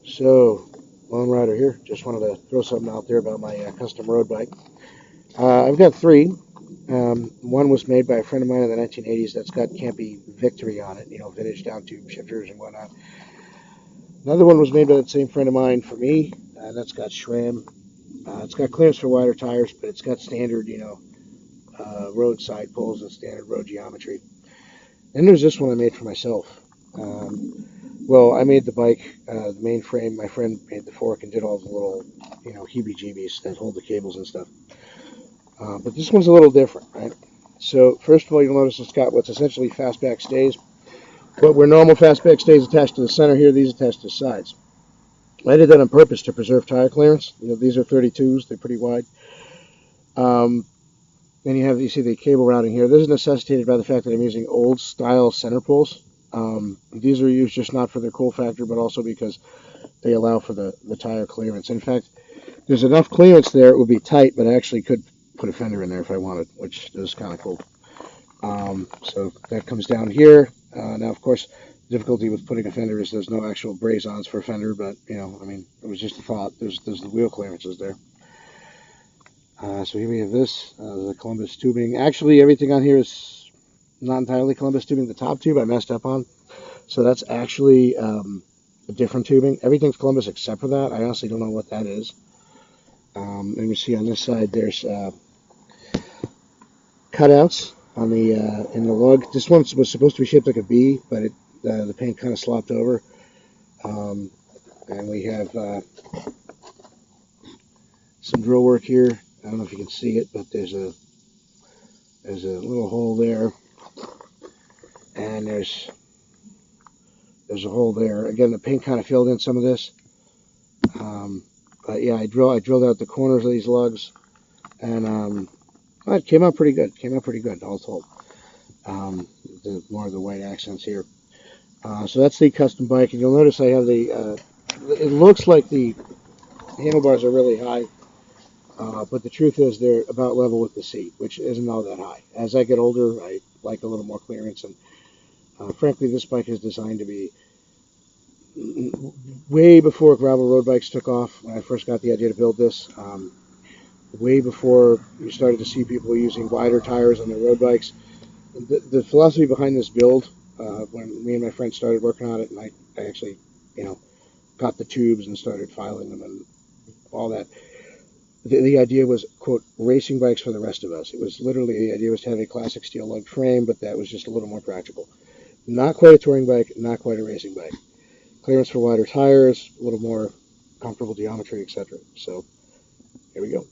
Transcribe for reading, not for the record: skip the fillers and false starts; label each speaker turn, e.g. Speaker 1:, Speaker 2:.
Speaker 1: So, Lone Rider here. Just wanted to throw something out there about my custom road bike. I've got three. One was made by a friend of mine in the 1980s that's got Campy Victory on it, vintage down tube shifters and whatnot. Another one was made by that same friend of mine for me, and that's got SRAM. It's got clearance for wider tires, but it's got standard, road side pulls and standard road geometry. Then there's this one I made for myself. Well, I made the bike, the main frame. My friend made the fork and did all the little, heebie-jeebies that hold the cables and stuff. But this one's a little different, right? So first of all, you'll notice it's got what's essentially fastback stays. But where normal fastback stays attached to the center here, these attached to the sides. I did that on purpose to preserve tire clearance. These are 32s; they're pretty wide. Then you see the cable routing here. This is necessitated by the fact that I'm using old style center pulls. These are used just not for their cool factor, but also because they allow for the tire clearance. In fact, there's enough clearance there. It would be tight, but I actually could put a fender in there if I wanted, which is kind of cool. So that comes down here. Now, of course, the difficulty with putting a fender is there's no actual braze-ons for a fender, but, it was just a thought. There's the wheel clearances there. So here we have this, the Columbus tubing. Actually, everything on here is not entirely Columbus tubing. The top tube I messed up on, so that's actually a different tubing. Everything's Columbus except for that. I honestly don't know what that is. And you see on this side there's cutouts on the in the lug. This one was supposed to be shaped like a B, but the paint kind of slopped over. And we have some drill work here. I don't know if you can see it, but there's a little hole there, and there's a hole there. Again, the paint kind of filled in some of this. But yeah, I drilled out the corners of these lugs, and it came out pretty good. All told. More of the white accents here. So that's the custom bike, and you'll notice I have the. It looks like the handlebars are really high, but the truth is they're about level with the seat, which isn't all that high. As I get older, I like a little more clearance, and frankly, this bike is designed to be way before gravel road bikes took off. When I first got the idea to build this, way before you started to see people using wider tires on their road bikes. The philosophy behind this build, when me and my friend started working on it, and I actually, got the tubes and started filing them and all that. The idea was, quote, racing bikes for the rest of us. It was literally, the idea was to have a classic steel lug frame, but that was just a little more practical. Not quite a touring bike, not quite a racing bike. Clearance for wider tires, a little more comfortable geometry, etc. So, here we go.